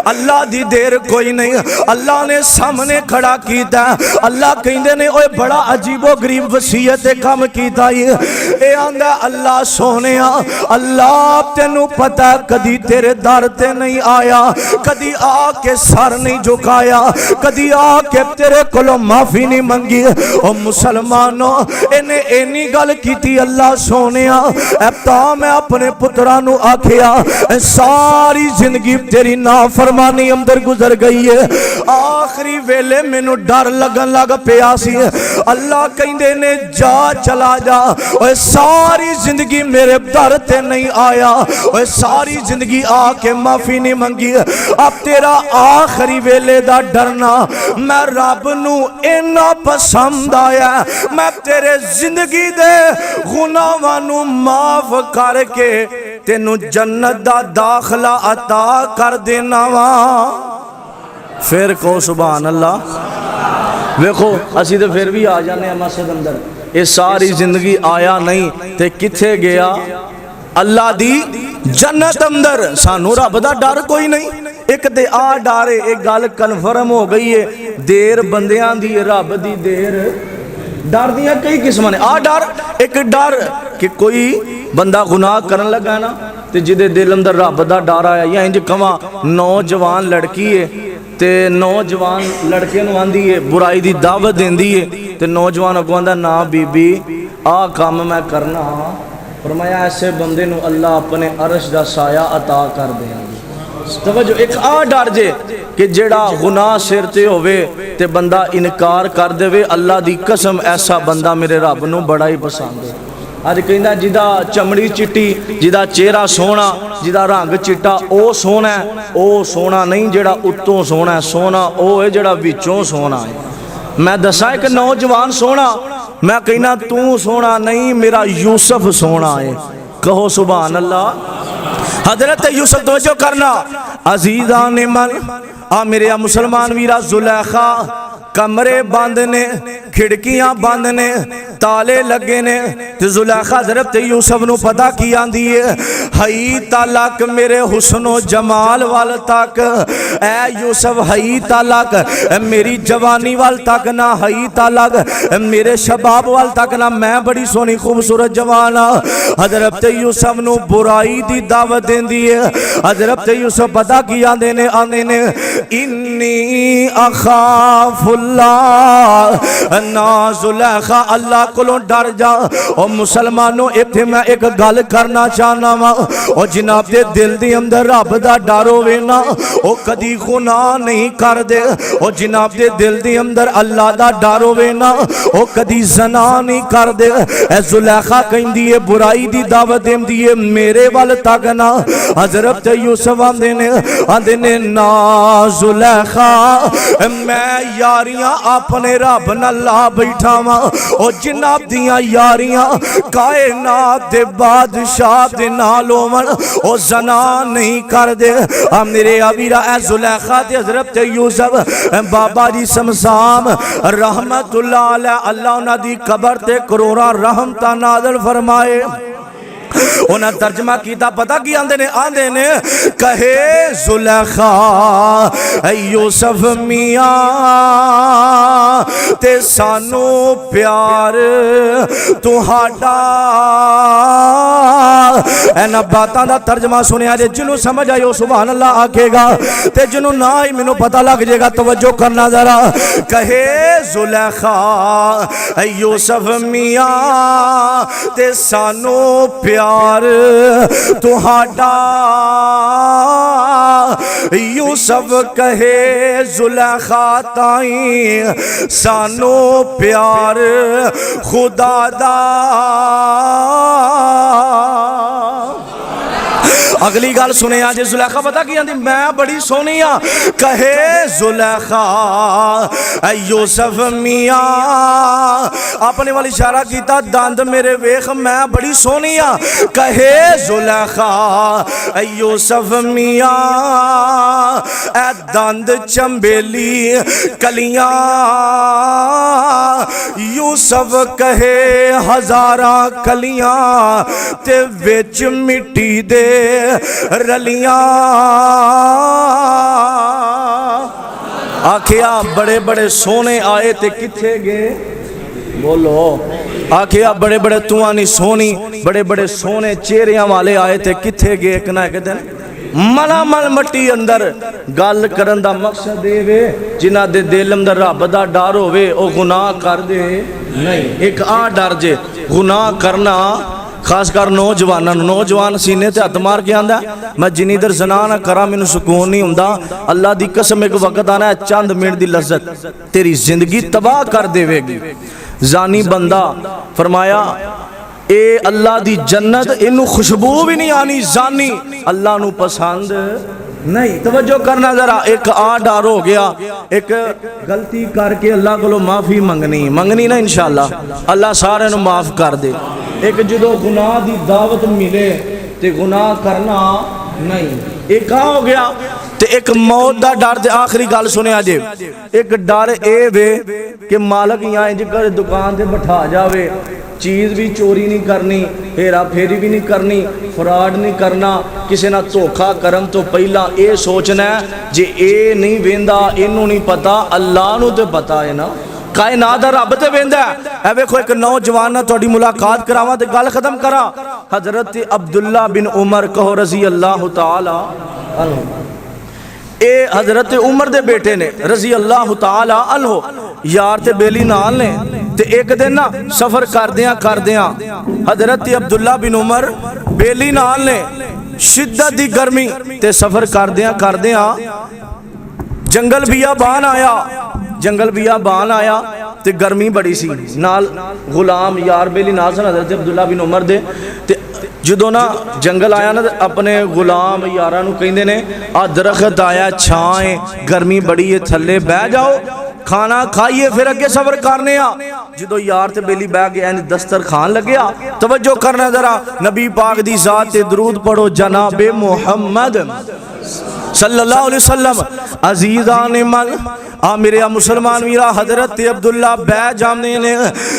[SPEAKER 1] अल्लाह दी देर कोई नहीं। अल्लाह ने सामने खड़ा कीता। अल्लाह कहंदे ने ओए बड़ा अजीबो गरीब वसीयत काम कीता ये आंदा अल्लाह सोनिया, अल्लाह तेनू पता कदी तेरे दर ते नहीं आया, कदी आके सर नहीं झुकाया, कदी आके तेरे कोलों माफी नहीं मंगी। ओ मुसलमानों इन्हें इन्नी गल कीती अल्लाह सोनिया, तां मैं अपने पुत्रा नू आखिया सारी जिंदगी तेरी फरमानी अंदर गुजर गई है, आखिरी वेले मैनू डर लगन लग पिया सी। अल्लाह कहंदे ने जा चला जा, ओए सारी जिंदगी मेरे दर ते नहीं आया, ओए सारी जिंदगी आके माफी नहीं मंगी। अब तेरा आखिरी वेले दा डरना मैं रब नू इन्ना पसंद आया, मैं तेरे जिंदगी दे गुनाहां नू माफ करके तेनू जन्नत दा दाखला अता कर देना वा। फिर को सुभान अल्लाह। वेखो असी तो फिर भी आ जाने मस्जिद अंदर, ये सारी जिंदगी आया नहीं ते किथे गया अल्लाह दी जन्नत अंदर। सानू रब दा डर कोई नहीं। एक ते आ डर एक गल कन्फर्म हो गई है, देर बंदियां दी रब दी देर। डर दियां कई किस्मां ने। आ डर एक डर कि कोई बंदा गुनाह करन लगा ना ते जिदे दिल अंदर रब दा डर आया, या इंज कवा नौजवान लड़की है ते नौजवान लड़के नूं आंदी है बुराई दी दावत देंदी है ते नौजवान अगों आंदा ना बीबी आ काम मैं करना, फरमाया ऐसे बंदे नूं अल्लाह अपने अरश दा साया अता कर देंगे। तवज्जो एक आ डर जे कि जेड़ा गुनाह सिर ते होवे ते बंदा इनकार कर देवे, अल्लाह दी कसम ऐसा बंदा मेरे रब नूं बड़ा ही पसंद है। अज कहंदा जिदा चमड़ी चिट्टी, जिदा चेहरा सोहना, जिदा रंग चिट्टा ओ सोहना है, ओ सोहना नहीं जेड़ा उत्तों सोहना है, सोहना ओ है जेड़ा विचों सोहना है। मैं दसा एक नौजवान सोहना मैं कहना तू सोना नहीं, मेरा यूसुफ सोना है। कहो सुभान अल्लाह। हजरत यूसुफ तवज्जो करना अजीजा ने मन आ मेरे मुसलमान वीरा, जुलेखा कमरे बंद ने, खिड़कियां बंद ने, ताले लगे ने, ते जुलेखा हजरत यूसुफ नू पता की आंदी है, हई तलक मेरे हुस्नो जमाल वाल तक, ऐ यूसुफ हई तलक मेरी जवानी वाल तक ना, हई तलक मेरे शबाब वाल तक ना, मैं बड़ी सोहनी खूबसूरत जवान हाँ। हजरत यूसुफ नू बुराई दी दावत देंदी है। हजरत यूसुफ पता की आंदे ने इन्नी अखाफुल्लाह ना, जुलेखा अल्लाह कोलों डर जा। और मुसलमानों इत्थे मैं एक गल करना चाहना वा, और जनाब दे दिल दे अंदर रब दा डर होवे ना, ओ कदी गुनाह नहीं कर दे। और जनाब दे दिल दे अंदर अल्लाह दा डर होवे ना, ओ कदी ज़ना नहीं कर दे। ए जुलेखा कहंदी है बुराई दी दावत देंदी है मेरे वाल तक ना। हजरत यूसुफ आंदे ने ना जुलेखा मैं यारियां अपने रब नाल ला बैठा वा, और जनाब दियां यारियां कायनात दे बादशाह दे नाल होवन, ओ ज़ना नहीं कर दे। मेरे अबीरा ए जुलेखा ते हजरत यूसुफ बाबा जी समसाम रहमतुल्लाह अलैह, अल्लाह उन्हां दी कबर ते करोड़ां रहमतां नाज़िल फरमाए। उन्हें तर्जमा किया पता की आंदे ने कहे जुलेखा यूसुफ मियां ते सानू प्यार तुहाडा। इन्हां बातां दा तर्जमा सुनिया जे जिन्हों समझ आयो सुभान अल्लाह आखेगा, ते जिन्हों ना ही मैनू पता लग जाएगा तवज्जो करना जरा। कहे जुलेखा यूसुफ मियां ते सानू प्यार तुहाडा। यूसुफ कहे जुलेखा ताई सानू प्यार खुदा दा। अगली गल सुने जे जुलेखा पता की आंदी मैं बड़ी सोहनी हाँ। कहे जुलेखा यूसुफ मियां अपने वाल इशारा किया दंद मेरे वेख मैं बड़ी सोहनी हाँ। कहे जुलेखा यूसुफ मियां ए दंद चंबेली कलियां। यूसुफ कहे हजारा कलियां ते विच मिट्टी दे रलियां। आखिया बड़े बड़े सोने आए ते किथे गए, बोलो। आखिया बड़े बड़े तुआ नहीं सोनी, बड़े बड़े सोने चेहरिया वाले आए ते किथे गए। एक ना एक दिन मलामल मट्टी अंदर गल करन दा मकसद ये वे जिन्हां दे दिल अंदर रब दा डर होवे ओ गुनाह कर दे नहीं। एक आ डर जे गुनाह करना खासकर नौजवान सीने ते हथ मार के आंदा मैं जिन्नी देर ज़ना ना करा मैनू सुकून नहीं हुंदा। अल्लाह दी कसम एक वक्त आना है चंद मिनट दी लज्जत तेरी जिंदगी तबाह कर देवेगी। जानी बंदा फरमाया ए अल्लाह दी जन्नत इनू खुशबू भी नहीं आनी, जानी अल्लाह नू पसंद नहीं। तवज्जो करना जरा। एक आ डर हो गया, एक गलती करके अल्लाह को माफ़ी मंगनी ना इंशाअल्लाह अल्लाह सारे नू माफ़ कर दे। एक जो गुनाह की दावत मिले तो गुनाह करना नहीं, एक हो गया। तो एक मौत का डर। ते आखिरी गल सुनिया जे एक डर ए वे कि मालक यहाँ इंज कर दुकान से बिठा जावे, चीज़ भी चोरी नहीं करनी, हेरा फेरी भी नहीं करनी, फ्रॉड नहीं करना, किसी ना धोखा करन तो पहला ये सोचना जे ए नहीं वेंदा इनू नहीं पता अल्लाह नू तो पता है ना, कायनात दा रब ते वेंदा है। वेखो एक नौजवान नाल तुहाडी मुलाकात करावां ते गल खत्म करा। हजरत अब्दुल्ला बिन उमर कहो रजी अल्लाह तआला अन्हु, ए हजरत उमर दे बेटे ने रजी अल्लाह तआला अन्हु। यार ते बेली नाल ने ते एक दिन ना सफर करदियां हजरत अब्दुल्ला बिन उमर बेली नाल ने, शिद्दत दी गर्मी ते सफर करदियां जंगल बियाबान आया ते गर्मी बड़ी सी, नाल गुलाम यार बेली नाल सन हजरत अब्दुल्ला बिन उमर दे। ते जदों ना जंगल आया ना अपने गुलाम यारा नू कहंदे ने आ दरख्त आया छां है, गर्मी बड़ी है, थल्ले बह जाओ, खाना खाइए फिर अगे सफर करने आ। जो यार ते बेली बह गया दस्तर खान लग्या। तवज्जो करना जरा, नबी पाक दी जात ते दरूद पढ़ो जनाबे मुहम्मद सल्लल्लाहु अलैहि वसल्लम। अजीज़ान मन आ मेरे मुसलमान वीरा, हजरत अब्दुल्ला बह जाने ने,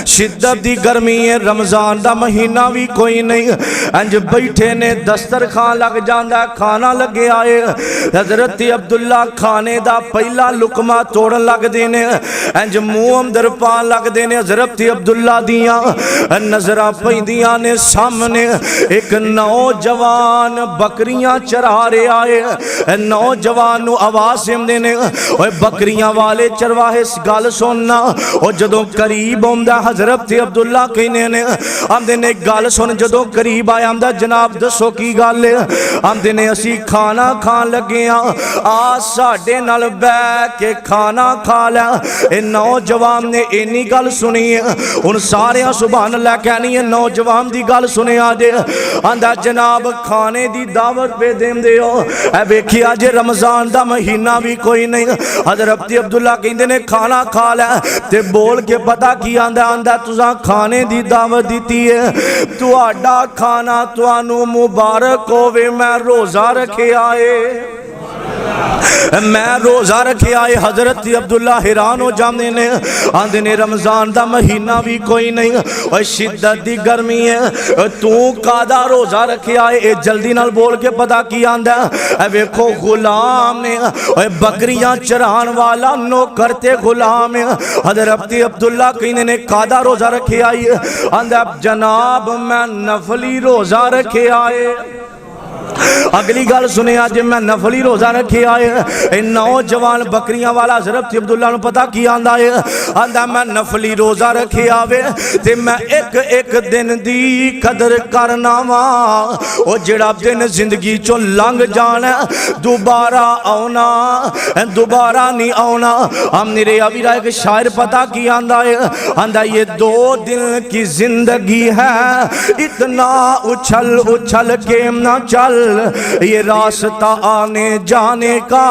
[SPEAKER 1] शिद्दत दी गर्मी है, रमजान दा महीना भी कोई नहीं, इंज बैठे ने, दस्तर खान लग जाता, खाना लगे आए। हजरत अब्दुल्ला खाने दा पहला लुकमा तोड़न लगते ने, इंज मुँह अंदर पान लगते ने। हजरत अब्दुल्ला दियां नजरां पैंदियां ने, सामने एक नौजवान बकरियां चरा रहा है। नौजवान नूं आवाज़ देंदे ने, ओए बकरियां वाले चरवाहे गल सुनना। और जदों करीब आंदा हजरत अब्दुल्ला कहने ने, आंदे ने गल सुन। जदों करीब आया आंदा, जनाब दसो की गल है? आंदे ने असी खाना खान लगे आ साडे नाल बैठ के खाना खा लै। ए नौजवान ने इन्नी गल सुनी है, हुण सारे सुभान अल्लाह कहनी है। नौजवान दी गल सुनिया जे, आंदा जनाब खाने दी दावत पे देंदे हो, ए वेखिया जे रमजान दा महीना भी कोई नहीं। हजरत अब्दुल्ला कहंदे ने खाना खा लै, ते बोल के पता की आंदा, आंदा तुसां खाने दी दावत दी है, तुहाडा खाना तुहानू मुबारक होवे, मैं रोज़ा रखिया है, मैं रोज़ा रखिया है। हजरत अब्दुल्ला हैरान हो जाते ने, आंदे ने रमजान दा महीना भी कोई नहीं, और शिद्दत दी गर्मी है, तू कादा रोज़ा रखिया है? ए जल्दी नाल बोल के पता की आंदा। वेखो गुलाम ने, बकरियां चरान वाला नौकर ते गुलाम है। हजरत अब्दुल्ला कहने ने कादा रोज़ा रखिया है? आंदा जनाब मैं नफली रोज़ा रखिया है। अगली गल सुने, अज मैं नफली रोज़ा रखे आए। नौजवान बकरियां वाला हजरत अब्दुल्ला नूं पता की आंदा है? आंदा मैं नफली रोज़ा रखे आवे, ते मैं एक एक दिन दी कदर करना वा। ओ जिहड़ा दिन जिंदगी चों लंघ जाना, दोबारा आना, दोबारा नहीं आना। हम मेरे अवीरा एक शायर पता की आंदा है? आंदा ये 2 दिन की जिंदगी है, इतना उछल उछल के ना चल, ये रास्ता आने जाने का,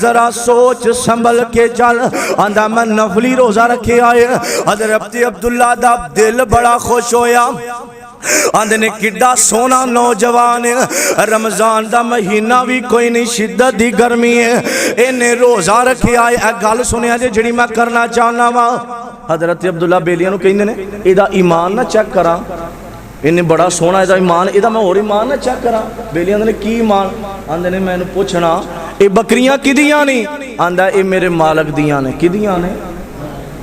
[SPEAKER 1] जरा सोच संभल के चल। आंदा मैं नफली रोज़ा रखे आए। हजरत अब्दुल्ला दा दिल बड़ा खुश होया। आंदे ने किड्डा सोना नौजवान है, रमजान दा महीना भी कोई नहीं, शिद्दत दी गर्मी है, इन्हें रोज़ा रखे आए। गल सुनिया जे जिहड़ी मैं करना चाहना वा। हजरत अब्दुल्ला बेलियां नूं कहंदे ने, इहदा ईमान ना चेक करा, इन्हें बड़ा सोहना इहदा ईमान, इहदा मैं होर ईमान ना चेक करा। बेली आंदे ने की ईमान? आंदे ने मैनूं पुछना ये बकरियां किदियां ने? आंदा ये मेरे मालक दियां ने। किदियां ने?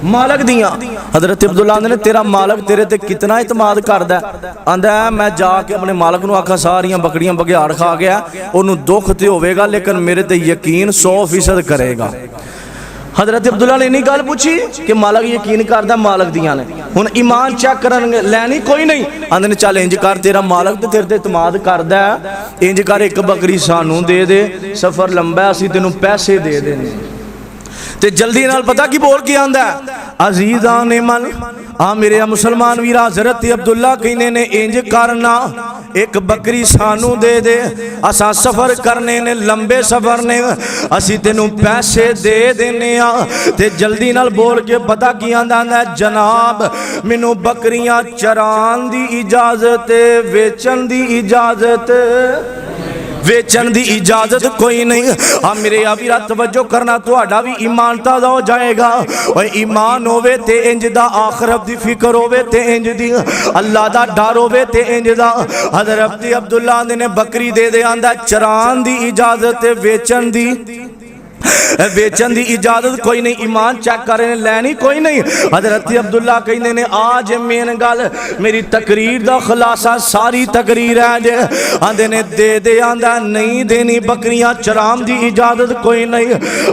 [SPEAKER 1] मालक दियां। हजरत अब्दुल्ला आंदे ने तेरा मालक तेरे ते कितना इतमाद करदा? आंदा मैं जाके अपने मालक नूं आखा सारियां बकरियां बघियाड़ खा गया, उन्होंने दुख तो होवेगा लेकिन मेरे ते यकीन 100% करेगा। हजरत अब्दुल्ला ने इन्नी गल पूछी कि मालक यकीन करदा मालक दियां ने, हुण ईमान चेक करन लैनी कोई नहीं। आंदे ने चल इंज कर, तेरा मालक ते तेरे ते इतमाद करदा, इंज कर एक बकरी सानू दे दे, सफर लंबा असीं तैनूं पैसे दे देने। ते जल्दी नाल पता की बोल के आंदा, अजीज़ान मन आ मेरे मुसलमान वीरा, हजरत अब्दुल्ला कहने ने इंज करना, एक बकरी सानू दे दे, असा सफर करने ने, लंबे सफर ने, असी तेनू पैसे दे देने आ। ते जल्दी नाल बोल के पता की आंदा, जनाब मैनू बकरियां चरान दी इजाजत, वेचन दी इजाजत, वेचन दी इजाजत कोई नहीं। हाँ मेरे अवीरा तवज्जो करना, तुहाडा भी ईमान ताज़ा हो जाएगा। और ईमान होवे ते इंज दा, आखिरत दी फिक्र होवे ते इंज दी, अल्लाह दा डर होवे ते इंज दा। हजरत अब्दुल्ला ने बकरी दे दे, आंदा चरान दी इजाजत, वेचन दी, वेचन दी इजाजत कोई नहीं, ईमान चेक कर लैनी कोई नहीं। हजरत अब्दुल्ला कहने ने आज मेन गल मेरी तकरीर दा खुलासा, सारी तकरीर है जे। आंदे ने दे दे, आंदा नहीं देनी, बकरियां चराम दी इजाजत कोई नहीं।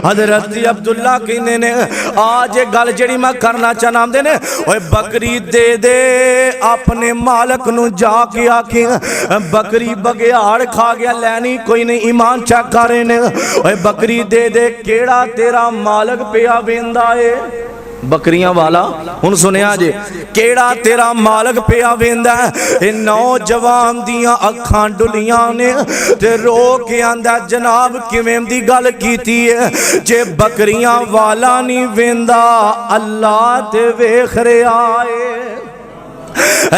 [SPEAKER 1] हजरत अब्दुल्ला कहने ने आज गल जेड़ी मैं करना चाहना, आंदे ने ओए बकरी दे दे, अपने मालक नू जाके आखे बकरी बघियाड़ खा गया, लैनी कोई नहीं, ईमान चेक कर रहे ने। ओए बकरी दे दे, केड़ा तेरा मालक पिया वेंदा है? बकरियां वाला हुण सुनिया जे केड़ा तेरा मालक पिया वेंदा है। नौजवान दियां अखां डुलियां ने ते रो के आंदा जनाब किवें दी गल कीती है, जे बकरियां वाला नहीं वेंदा अल्लाह ते वेख रिहा है।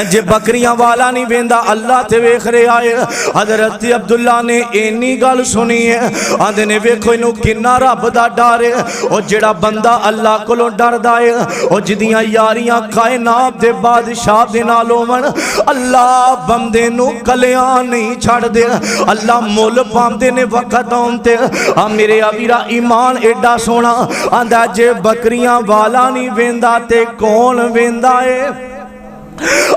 [SPEAKER 1] जे बकरियां वाला नहीं वेंदा अल्लाह ते वेख रहा है। हजरत अब्दुल्ला ने इन्नी गल सुनी है, आंदे ने वेखो इनू किन्ना रब दा डर है। और जेड़ा बंदा अल्लाह कोलों डरदा है, और जिदियां यारियां कायनात दे बादशाह दे नाल होवन, अल्लाह बंदे नू कलियां नहीं छड़ दे। अल्लाह मुल पांदे ने वक्त आउण ते। आ मेरे अवीरा ईमान एडा सोना आंदा जे बकरियां वाला नहीं वेंदा ते कौन वेंदा है?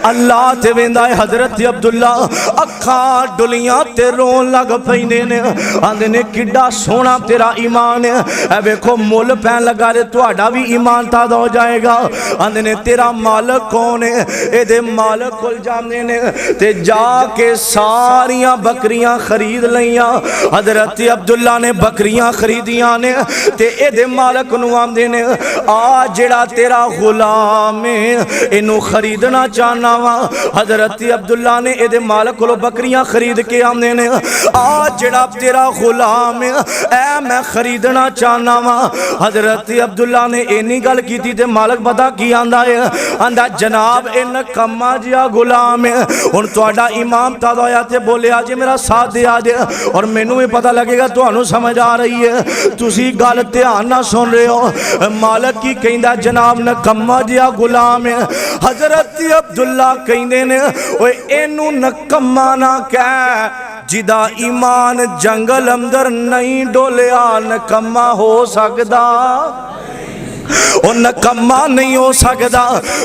[SPEAKER 1] अल्लाह ते वेंदा है। हजरत अब्दुल्ला अखा डुलियां ते रोन लग पैंदे ने, आंदे ने किड्डा सोहना तेरा ईमान है। ए वेखो मुल पैन लगा रे तुहाडा भी ईमान ताज़ा हो जाएगा। आंदे ने तेरा मालक कौन है? एदे मालक कोल जांदे ने ते जाके सारियां बकरियां खरीद लईयां। हजरत अब्दुल्ला ने बकरियां खरीदियां ने ते एदे मालक नू आंदे ने आ जेड़ा तेरा गुलाम है इनू खरीदना चाहना वा। हजरत अब्दुल्ला ने एदे मालक कोलों बकरियां खरीद के आंदे ने आ जेड़ा तेरा गुलाम है ऐ मैं खरीदना चाहना वा। हजरत अब्दुल्ला ने इन्नी गल कीती ते मालक पता की आंदा है, आंदा जनाब इन कम्मा जिहा गुलाम है। हुण तुहाडा इमाम ताज़ा होया ते बोलिया जे मेरा साथ दिया जे, और मैनू भी पता लगेगा तुहानू समझ आ रही है, तुसी गल ध्यान ना सुन रहे हो। मालक की कहंदा जनाब नकम्मा जिहा गुलाम है। हजरत अब्दुल्ला कहंदे ने ओए इनू नकम्मा ना कह, जिदा ईमान जंगल अंदर नहीं डोलिया नकम्मा हो सकदा, और नकम्मा नहीं हो सकता।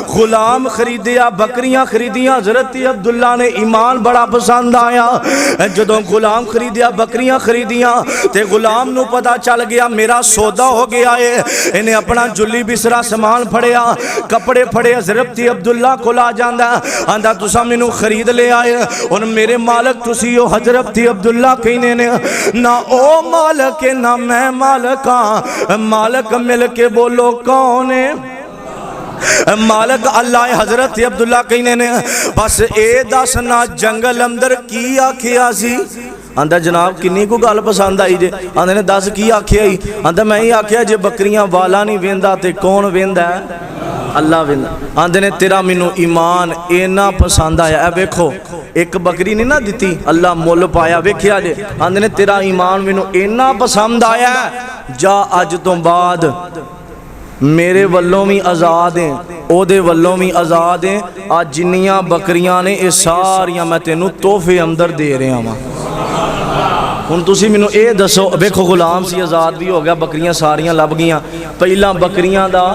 [SPEAKER 1] गुलाम खरीदिया बकरियां खरीदियां। हजरत अब्दुल्ला ने ईमान बड़ा पसंद आया। जदों गुलाम खरीदिया बकरियां खरीदियां ते गुलाम नू पता चल गया मेरा सौदा हो गया है। इन्हें अपना जुली बिसरा समान फड़िया, कपड़े फड़े, हजरत अब्दुल्ला को आ जांदा, आंदा तुसा मैनू खरीद ले आए और मेरे मालक तुसी हो। हजरत अब्दुल्ला कहने ने ना ओ मालक है ना मैं मालक हाँ। मालक मिल के बोलो कौन है? मालक अल्लाह है। हजरत अब्दुल्ला कहने ने बस ए दस ना जंगल अंदर की आखिया सी? आंदा जनाब किन्नी को गल पसंद आई जे? आंदे ने दस की आखिया ही? आंदा मैं ही आखिया जे बकरियां वाला नहीं वेंदा ते कौन वेंदा है? अल्लाह वेंदा। आंदे ने तेरा मैनू ईमान इन्ना पसंद आया। ए वेखो एक बकरी नहीं ना दिती अल्लाह मुल पाया, वेखिया जे। आंदे ने तेरा ईमान मैनू इन्ना पसंद आया, जा अज तो बाद मेरे वल्लों भी आज़ाद हैं, ओदे वल्लों भी आज़ाद हैं। आज जिन्नियां बकरियां ने ये सारियां मैं तेनू तोहफे अंदर दे रहा वा। हुण तुसी मैनू ये दसो, वेखो गुलाम सी आज़ाद भी हो गया, बकरियां सारियां लभ गईयां। पहला बकरियां दा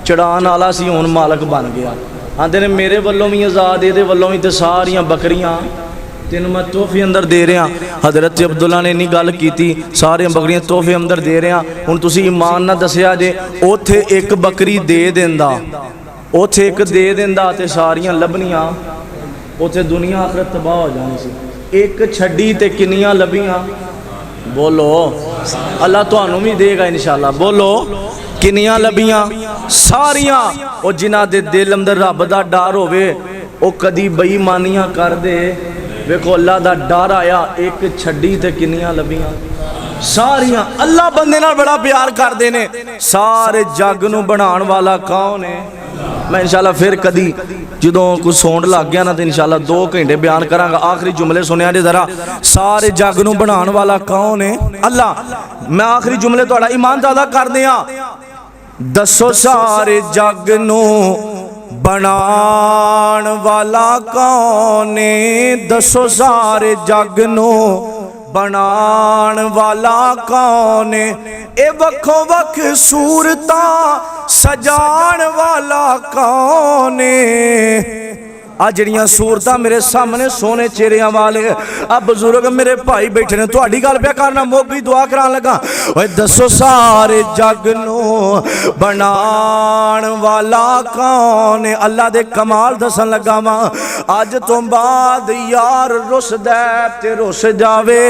[SPEAKER 1] चढ़ाण वाला सी, हुण मालक बन गया। आंदे ने मेरे वल्लों भी आज़ाद, ये वल्लों भी तो सारियां बकरियां तेन मैं तोहफे अंदर दे रहा। हजरत अब्दुल्ला ने इन्नी गल की, सारे बकरियां तोहफे अंदर दे रहा। हुण तुसी ईमान ना दसिया जे ओथे एक बकरी दे देंदा, ओथे एक दे देंदा ते सारियां लभनियां, ओथे दुनिया आखिरत तबाह हो जानी सी। एक छड्डी ते किन्नियां लभियां? बोलो अल्लाह तुहानू भी देगा इंशाअल्लाह। बोलो किन्नियां लभियां? सारियां। और जिन्हां दे दिल अंदर रब दा डर होवे ओ कदी बेईमानियां कर दे, वेखो अल्लाह दा डर आया, एक छड्डी ते किन्नियां लभियां? सारियां। अल्लाह बंदे नाल बड़ा प्यार करदे ने। सारे जग नू बनाण वाला कौन है? मैं इंशाअल्लाह फिर कदी जदों कुछ सौंड लग गया ना तो इंशाअल्लाह 2 घंटे बयान करांगा। आखिरी जुमले सुनिया जे जरा, सारे जग नू बनाण वाला कौन है? अल्लाह। मैं आखिरी जुमले तुहाडा ईमान ज़्यादा कर दियां। दसो सारे जग नू बनाण वाला कौन है? दसो सारे जग नू बनाण वाला कौन है? ए वखो वख सूरतां सजाण वाला कौन है? आ जड़ियां सूरतां मेरे सामने सोने चेहरियां वाले आ बुजुर्ग मेरे भाई बैठे ने, तुहाडी गल पे करना मोगी दुआ करान लगा। ओए दसो सारे जग नू बनाण वाला कौन है? अल्लाह दे कमाल दसन लगा वा। अज तो बाद यार रुसदा ते रुस जावे,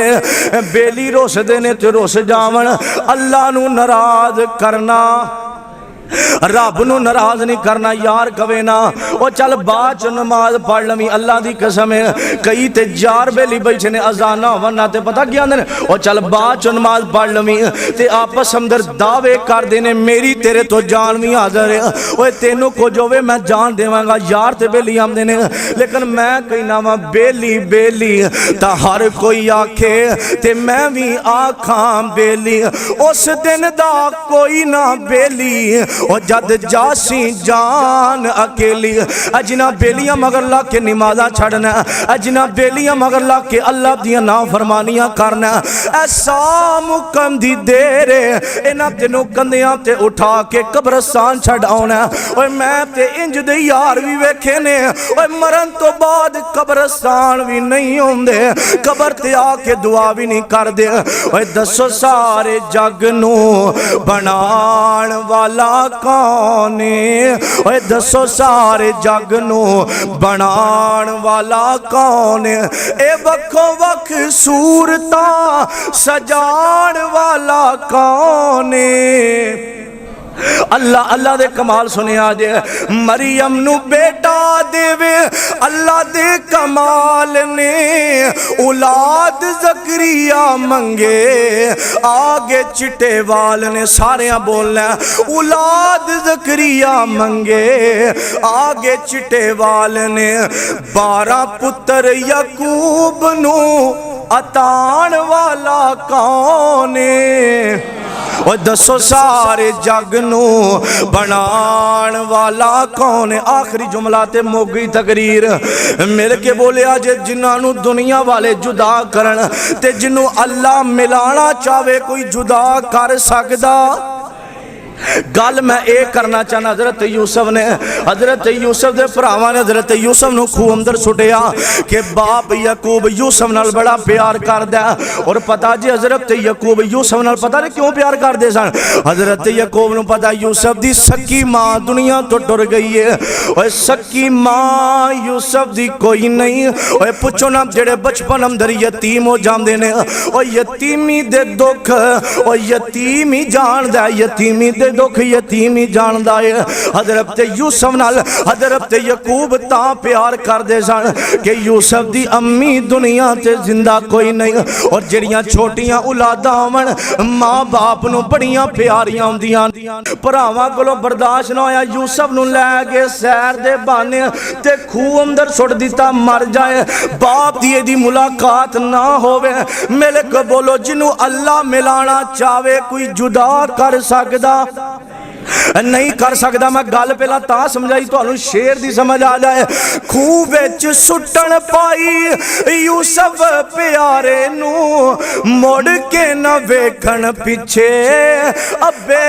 [SPEAKER 1] बेली रुसदे ने ते रुस जावन। अल्लाह नू नाराज करना रब नू नाराज नहीं करना यार कवे ना ओ चल बाद च नमाज पढ़ लवी अल्लाह दी कसम है कई ते जार बेली बैठे ने अजाना वरना ते पता क्या आंदे ने ओ चल बाद च नमाज पढ़ लवी ते आपस अंदर दावे करदे ने मेरी तेरे तो जान भी हाज़र है ओए तेनू कुछ होवे मैं जान देवांगा यार ते बेली आंदे ने लेकिन मैं कहना वा बेली बेली ता हर कोई आखे ते मैं भी आखां बेली उस दिन दा कोई ना बेली ओ जद जासी जान अकेली अजना बेलियां मगर ला के नमाज़ां छड़ना अजना बेलियां मगर ला के अल्लाह दियां नाफरमानियां करना ऐसा मुकम दी देर इन्हां तेनों कंधियां ते उठा के कब्रस्तान छड़ आउणा ओए मैं ते इंज दे यार भी वेखे ने ओए मरन तो बाद कब्रस्तान भी नहीं होंदे कब्र ते आके दुआ भी नहीं करदे ओए दसो सारे जग नू बनाण वाला कौन है दसो सारे जग नू बनाण वाला कौन है ए वक्खो वख सूरता सजाण वाला कौन है अल्लाह अल्लाह दे कमाल सुनिया जे मरियम नू बेटा देवे अल्लाह दे कमाल ने औलाद जकरिया मंगे आगे चिट्टे वाल ने सारे बोलना औलाद जकरिया मंगे आगे चिट्टे वाल ने 12 पुत्र यकूब नू अतान वाला कौन है और दसो सारे जग नू बनाण वाला कौन है आखिरी जुमला ते मोगी तकरीर मिल के बोलिया जे जिन्होंने दुनिया वाले जुदा करन ते जिन्हों अल्लाह मिलाना चाहे कोई जुदा कर सकदा गल मैं ये करना चाहना हजरत यूसुफ दे भरावां ने हजरत यूसुफ नूं खूह अंदर सुटिया कि बाप यकूब यूसुफ नाल बड़ा प्यार करदा और पता जी हजरत यकूब यूसुफ नाल पता नहीं क्यों प्यार करदे सन हजरत यकूब नूं पता यूसुफ दी सक्की मां दुनिया तो टुर गई है ओए सक्की मां यूसुफ दी कोई नहीं ओए पुछो ना जेड़े बचपन अंदर यतीम हो जांदे ने ओ यतीमी दे दुख ओ यतीम ही जानदा यतीमी दे दुख यतीम ही जानदा है हजरत यूसुफ नाल हजरत यकूब तां प्यार करदे सन कि यूसुफ दी अम्मी दुनिया ते जिंदा कोई नहीं और जड़ियां छोटियां औलादां होवन मां बाप नूं बड़ियां प्यारियां हुंदियां भरावां कोलों बर्दाश्त ना होया यूसुफ नूं लै के सैर दे बहाने ते खूह अंदर सुट दिता मर जाए बाप दी दी मुलाकात ना होवे मेरे को बोलो जिन्हों अल्लाह मिलाना चाहे कोई जुदा कर सकदा नहीं कर सकता मैं गल पहला ता समझाई तुहानू शेर दी समझ आ जाए खूह विच सुटन पाई यूसुफ प्यारे नू मुड़ के न वेखण पिछे अबे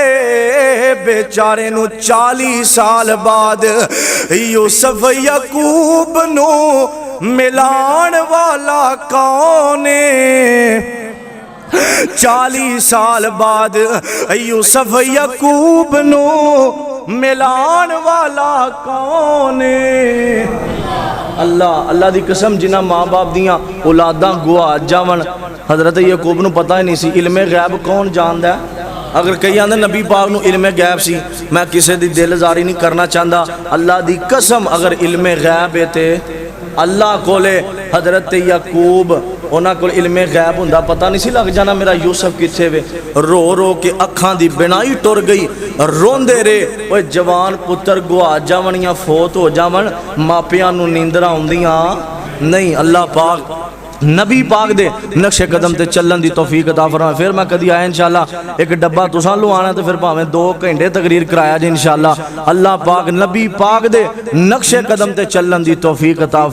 [SPEAKER 1] बेचारे नू 40 साल बाद यूसुफ यकूब नू मिलाण वाला कौन है 40 साल बाद यूसुफ यकूब नू मिलान वाला कौन है अल्लाह अल्लाह दी कसम जिन्हां माँ बाप दियां औलादां गुआ जावन हजरत यकूब नू पता ही नहीं सी इल्मे गैब कौन जानदा अगर कई आंदे नबी पाक नू इल्मे गैब सी मैं किसी दी दिलजारी नहीं करना चाहता अल्लाह दी कसम अगर इल्मे गैब है ते अल्लाह कोले हजरत यकूब उन्हां कोल इल्मे गैब हुंदा पता नहीं सी लग जाना मेरा यूसुफ किथे वे रो रो के अखां दी बिनाई टुर गई रोंदे रहे ओए जवान पुत्र गुआ जावन या फोत हो जावन मापियां नू नींदरां आउंदियां नहीं अल्लाह पाक नबी पाक दे नक्शे कदम ते चलन दी तौफीक अता फरमाए फिर मैं कदी आया इंशाअल्लाह एक डब्बा तुसां लो आना तो फिर भावें 2 घंटे तकरीर कराया जे इंशाअल्लाह अल्लाह पाक नबी पाक दे नक्शे कदम ते चलन दी तौफीक अता